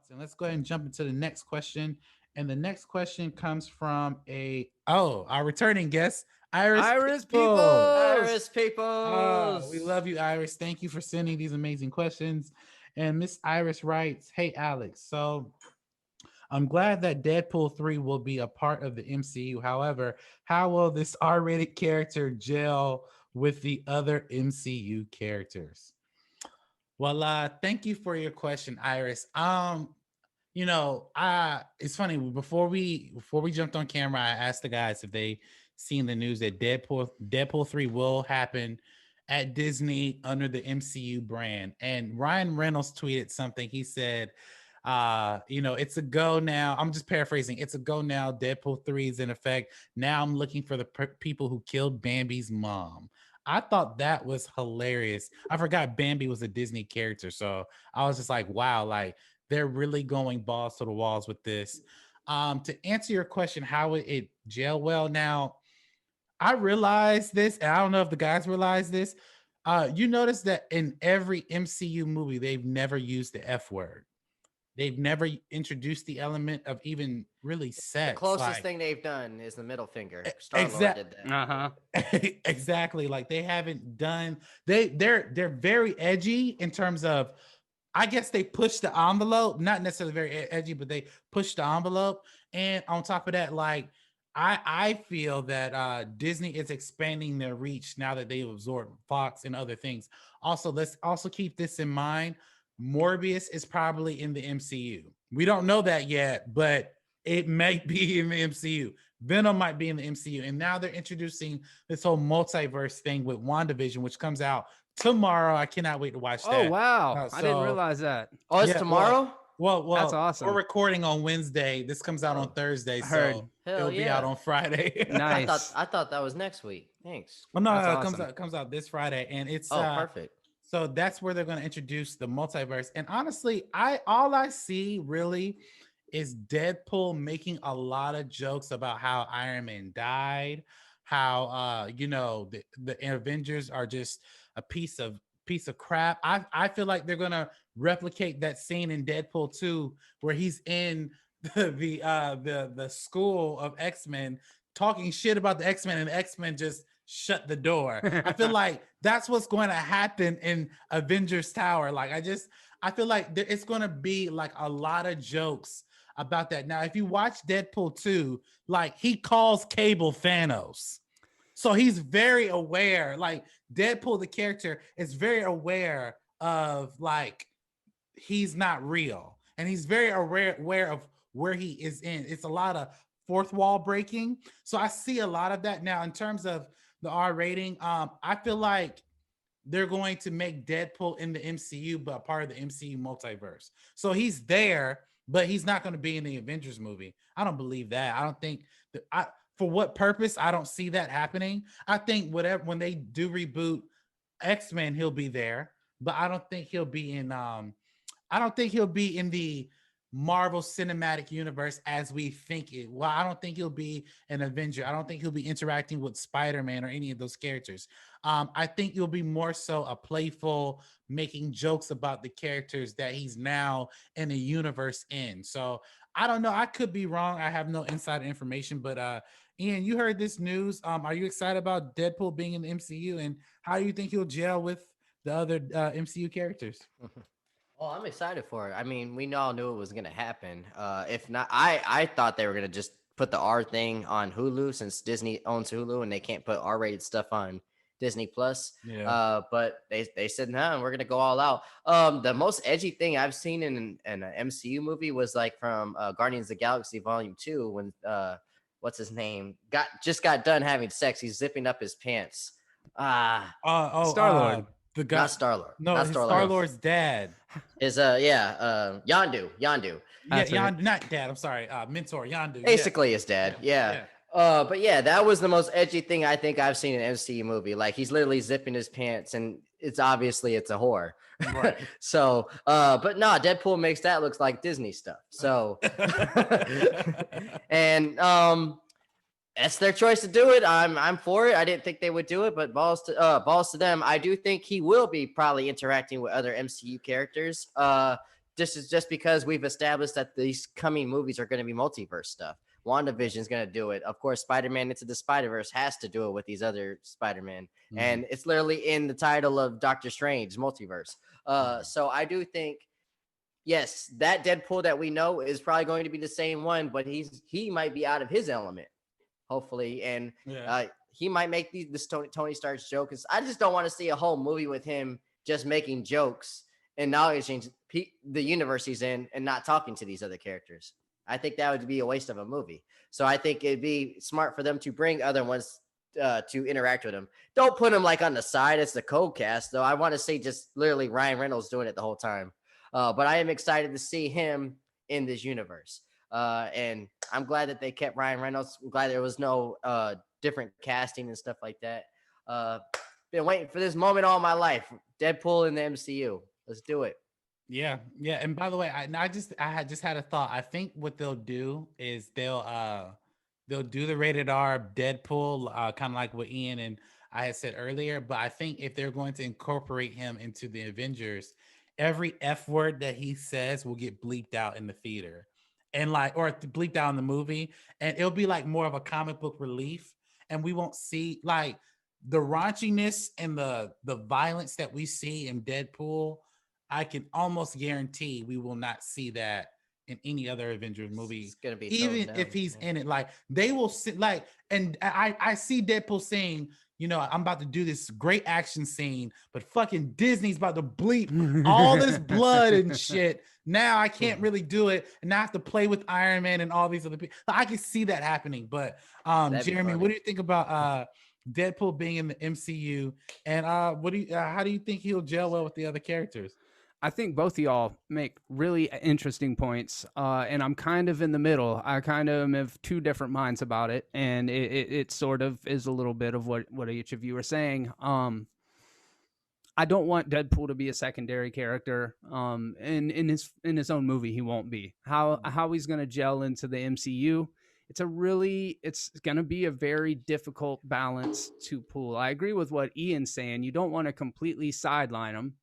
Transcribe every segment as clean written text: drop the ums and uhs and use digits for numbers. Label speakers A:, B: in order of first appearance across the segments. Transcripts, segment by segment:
A: thoughts. And let's go ahead and jump into the next question. And the next question comes from our returning guest, Iris
B: Iris
A: Peoples.
B: Peoples.
C: Iris
A: We
C: Peoples.
A: love you, Iris. Thank you for sending these amazing questions. And Miss Iris writes, "Hey Alex, so I'm glad that Deadpool 3 will be a part of the MCU. However, how will this R-rated character gel with the other MCU characters?" Well, thank you for your question, Iris. It's funny, before we jumped on camera, I asked the guys if they seen the news that Deadpool 3 will happen at Disney under the MCU brand. And Ryan Reynolds tweeted something. He said, it's a go now. I'm just paraphrasing. It's a go now. Deadpool 3 is in effect. Now I'm looking for the people who killed Bambi's mom. I thought that was hilarious. I forgot Bambi was a Disney character. So I was just like, wow, like they're really going balls to the walls with this. To answer your question, how would it gel well? Now, I realized this, and I don't know if the guys realize this. You notice that in every MCU movie, they've never used the F word. They've never introduced the element of even really
C: The
A: sex.
C: closest
A: Like,
C: thing they've done is the middle finger. Star Lord
A: exact
C: did that.
B: Uh-huh.
A: exactly, like they haven't done. They're very edgy in terms of, I guess they push the envelope, not necessarily very edgy, but they push the envelope. And on top of that, like I feel that Disney is expanding their reach now that they've absorbed Fox and other things. Also, let's also keep this in mind. Morbius is probably in the MCU. We don't know that yet, but it might be in the MCU. Venom might be in the MCU. And now they're introducing this whole multiverse thing with WandaVision, which comes out tomorrow. I cannot wait to watch
B: Oh,
A: that.
B: wow. I didn't
A: So
B: realize that.
C: Oh, it's
A: yeah, well,
C: tomorrow?
B: That's
A: we're
B: awesome.
A: recording on Wednesday. This comes out on
C: Oh,
A: Thursday,
B: I heard.
A: so
C: hell
A: it'll be out
C: yeah.
A: on Friday.
B: Nice.
C: I thought that was next week. Thanks.
A: Well, no,
B: That's
A: no, it
B: awesome.
A: comes out this Friday, and it's
C: Oh, perfect.
A: so that's where they're going to introduce the multiverse. And honestly, I see really is Deadpool making a lot of jokes about how Iron Man died, how the Avengers are just a piece of crap. I feel like they're gonna replicate that scene in Deadpool 2 where he's in the school of X-Men talking shit about the X-Men, and the X-Men just shut the door. I feel like that's what's going to happen in Avengers Tower. Like I feel like it's going to be like a lot of jokes about that. Now, if you watch Deadpool 2, like he calls Cable Thanos. So he's very aware, like Deadpool, the character, is very aware of like he's not real. And he's very aware of where he is in. It's a lot of fourth wall breaking. So I see a lot of that. Now, in terms of the R rating, I feel like they're going to make Deadpool in the MCU, but part of the MCU multiverse. So he's there, but he's not going to be in the Avengers movie. I don't believe that. I don't think that for what purpose? I don't see that happening. I think whatever when they do reboot X-Men, he'll be there, but I don't think he'll be in I don't think he'll be in the Marvel Cinematic Universe as we think it. Well, I don't think he'll be an Avenger. I don't think he'll be interacting with Spider-Man or any of those characters. I think he'll be more so a playful, making jokes about the characters that he's now in a universe in. So I don't know. I could be wrong. I have no inside information, but Ian, you heard this news. Are you excited about Deadpool being in the MCU, and how do you think he'll gel with the other MCU characters?
C: Oh, I'm excited for it. I mean, we all knew it was gonna happen. If not, I thought they were gonna just put the R thing on Hulu since Disney owns Hulu and they can't put R-rated stuff on Disney Plus.
A: Yeah.
C: But they said no, we're gonna go all out. The most edgy thing I've seen in an MCU movie was like from Guardians of the Galaxy Volume 2 when what's his name got done having sex. He's zipping up his pants. Ah,
B: Star-Lord.
A: The guy.
C: not Star Lord.
A: No,
C: Not
A: his
C: Star
A: Star
C: Lord.
A: Lord's dad.
C: Is Yandu.
A: Yeah,
B: That's right.
A: Not dad. I'm sorry, mentor Yandu.
C: Basically his dad. Yeah. But yeah, that was the most edgy thing I think I've seen in an MCU movie. Like he's literally zipping his pants, and it's a whore.
A: Right.
C: So, but no, Deadpool makes that look like Disney stuff. So, and that's their choice to do it. I'm for it. I didn't think they would do it, but balls to them. I do think he will be probably interacting with other MCU characters. this is just because we've established that these coming movies are going to be multiverse stuff. WandaVision is going to do it. Of course, Spider-Man Into the Spider-Verse has to do it with these other Spider-Man.
A: Mhm.
C: And it's literally in the title of Doctor Strange, multiverse.
A: Yeah.
C: So I do think, yes, that Deadpool that we know is probably going to be the same one, but he might be out of his element, hopefully. And
A: Yeah.
C: he might make this Tony Stark's joke. Because I just don't want to see a whole movie with him just making jokes and acknowledging the universe he's in and not talking to these other characters. I think that would be a waste of a movie. So I think it'd be smart for them to bring other ones to interact with him. Don't put him like on the side as the co-cast, though. I want to see just literally Ryan Reynolds doing it the whole time. But I am excited to see him in this universe. And I'm glad that they kept Ryan Reynolds. I'm glad there was no different casting and stuff like that. Been waiting for this moment all my life. Deadpool in the MCU. Let's do it.
A: Yeah, yeah. And by the way, I had just had a thought. I think what they'll do is they'll do the rated R Deadpool, kind of like what Ian and I had said earlier. But I think if they're going to incorporate him into the Avengers, every F word that he says will get bleeped out in the theater, and like or bleeped out in the movie, and it'll be like more of a comic book relief, and we won't see like the raunchiness and the violence that we see in Deadpool. I can almost guarantee we will not see that in any other Avengers movie,
C: It's gonna be toned
A: even
C: down.
A: if he's
C: Yeah.
A: in it. Like they will sit like, and I see Deadpool saying, you know, I'm about to do this great action scene, but fucking Disney's about to bleep all this blood and shit. Now I can't really do it, and now I have to play with Iron Man and all these other people. I can see that happening. But
C: That'd be
A: Jeremy,
C: funny.
A: what do you think about Deadpool being in the MCU, and what do you how do you think he'll gel well with the other characters?
B: I think both of y'all make really interesting points, and I'm kind of in the middle. I kind of have two different minds about it, and it sort of is a little bit of what each of you are saying. I don't want Deadpool to be a secondary character. In his own movie, he won't be. How he's going to gel into the MCU? It's going to be a very difficult balance to pull. I agree with what Ian's saying. You don't want to completely sideline him.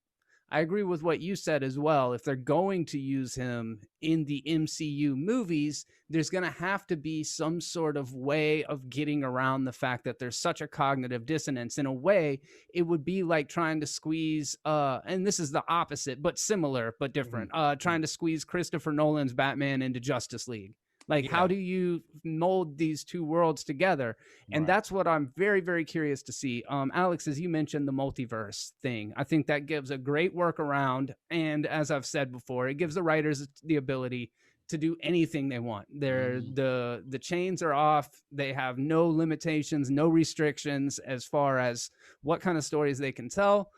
B: I agree with what you said as well. If they're going to use him in the MCU movies, there's going to have to be some sort of way of getting around the fact that there's such a cognitive dissonance. In a way, it would be like trying to squeeze, and this is the opposite, but similar, but different, trying to squeeze Christopher Nolan's Batman into Justice League. Like, how do you mold these two worlds together? And that's what I'm very, very curious to see. Alex, as you mentioned, the multiverse thing, I think that gives a great workaround. And as I've said before, it gives the writers the ability to do anything they want. The chains are off. They have no limitations, no restrictions as far as what kind of stories they can tell.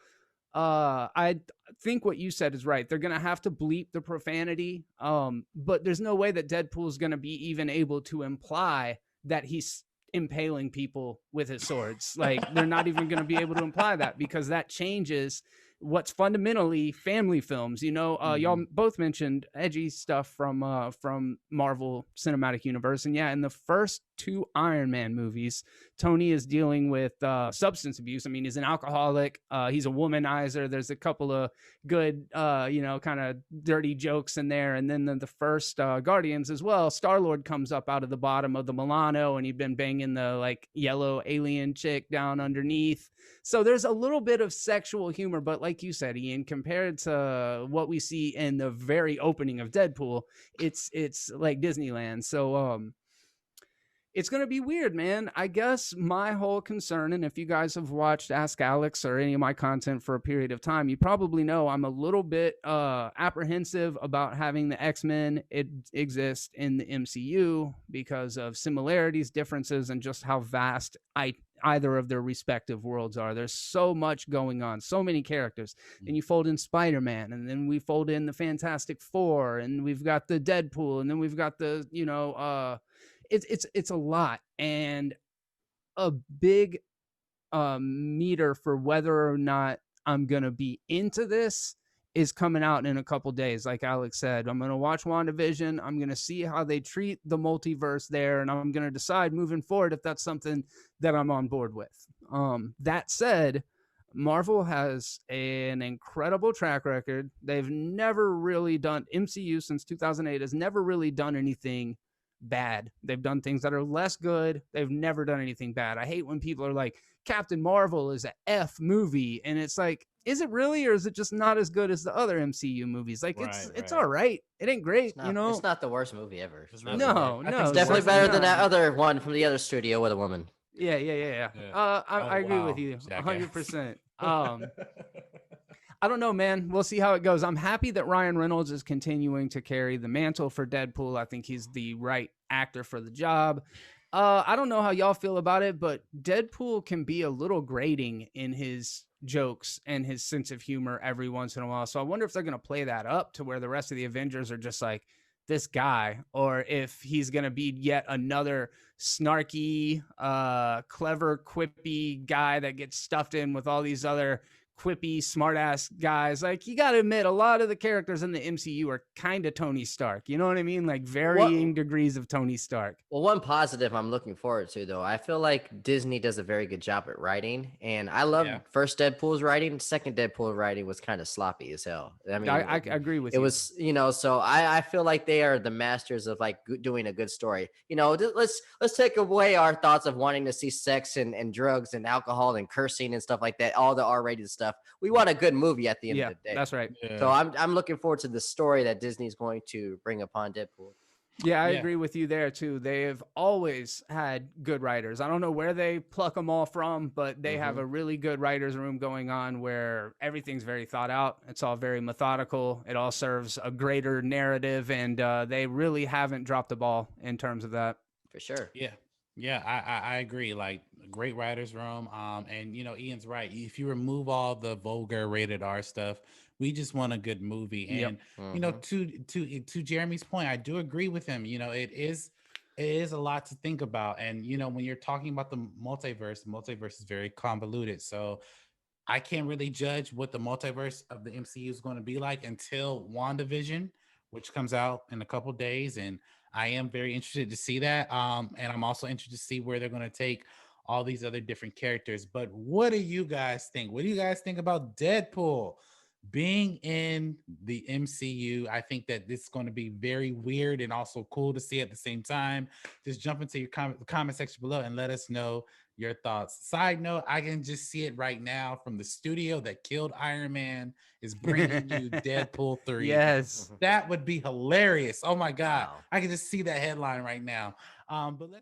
B: I think what you said is right. They're gonna have to bleep the profanity, but there's no way that Deadpool is gonna be even able to imply that he's impaling people with his swords. Like they're not even gonna be able to imply that, because that changes what's fundamentally family films. You know, y'all both mentioned edgy stuff from Marvel Cinematic Universe, and yeah, in the first two Iron Man movies, Tony is dealing with substance abuse. I mean, he's an alcoholic. He's a womanizer. There's a couple of good, kind of dirty jokes in there. And then the first Guardians as well, Star-Lord comes up out of the bottom of the Milano, and he'd been banging the like yellow alien chick down underneath. So there's a little bit of sexual humor, but like you said, Ian, compared to what we see in the very opening of Deadpool, it's like Disneyland. So it's going to be weird, man. I guess my whole concern, and if you guys have watched Ask Alex or any of my content for a period of time, you probably know I'm a little bit apprehensive about having the X-Men exist in the MCU because of similarities, differences, and just how vast either of their respective worlds are. There's so much going on, so many characters. And you fold in Spider-Man, and then we fold in the Fantastic Four, and we've got the Deadpool, and then we've got the, it's a lot, and a big meter for whether or not I'm gonna be into this is coming out in a couple days. Like Alex said, I'm gonna watch WandaVision. I'm gonna see how they treat the multiverse there, and I'm gonna decide moving forward if that's something that I'm on board with. That said, Marvel has an incredible track record. They've never really done MCU since 2008 has never really done anything bad. They've done things that are less good. They've never done anything bad. I hate when people are like, Captain Marvel is a F movie. And it's like, is it really, or is it just not as good as the other MCU movies? Like it's all right. It ain't great, you know?
C: It's not the worst movie ever.
A: It's
C: Really.
A: not the worst.
B: No,
A: I
B: no,
A: think
C: It's
A: the
C: definitely
A: worst
C: better
A: thing-
C: than that other one from the other studio with a woman.
B: Yeah.
A: Yeah.
B: I agree
A: wow,
B: with you
A: jackass.
B: 100%. I don't know, man. We'll see how it goes. I'm happy that Ryan Reynolds is continuing to carry the mantle for Deadpool. I think he's the right actor for the job. I don't know how y'all feel about it, but Deadpool can be a little grating in his jokes and his sense of humor every once in a while. So I wonder if they're going to play that up to where the rest of the Avengers are just like this guy, or if he's going to be yet another snarky, clever, quippy guy that gets stuffed in with all these other quippy, smartass guys. Like, you got to admit, a lot of the characters in the MCU are kind of Tony Stark. You know what I mean? Like varying degrees of Tony Stark.
C: Well, one positive I'm looking forward to, though, I feel like Disney does a very good job at writing, and I love first Deadpool's writing. Second Deadpool writing was kind of sloppy as hell. I mean,
B: I agree with
C: it
B: you.
C: was, so I feel like they are the masters of like doing a good story. Let's take away our thoughts of wanting to see sex and drugs and alcohol and cursing and stuff like that, all the R-rated stuff. We want a good movie at the end of the day.
B: That's right.
A: Yeah.
C: So I'm looking forward to the story that Disney's going to bring upon Deadpool.
B: Yeah, I agree with you there too. They have always had good writers. I don't know where they pluck them all from, but they have a really good writers room going on where everything's very thought out. It's all very methodical. It all serves a greater narrative, and they really haven't dropped the ball in terms of that.
C: For sure.
A: Yeah, I agree. Like, great writers room. And Ian's right. If you remove all the vulgar rated R stuff, we just want a good movie. And to Jeremy's point, I do agree with him. It is a lot to think about. And when you're talking about the multiverse is very convoluted. So I can't really judge what the multiverse of the MCU is going to be like until WandaVision, which comes out in a couple days, and I am very interested to see that. And I'm also interested to see where they're going to take all these other different characters. But what do you guys think? What do you guys think about Deadpool being in the MCU? I think that this is going to be very weird and also cool to see at the same time. Just jump into your comment section below and let us know your thoughts. Side note, I can just see it right now from the studio that killed Iron Man is bringing you Deadpool 3.
B: Yes.
A: That would be hilarious. Oh my God.
C: Wow.
A: I can just see that headline right now. But let's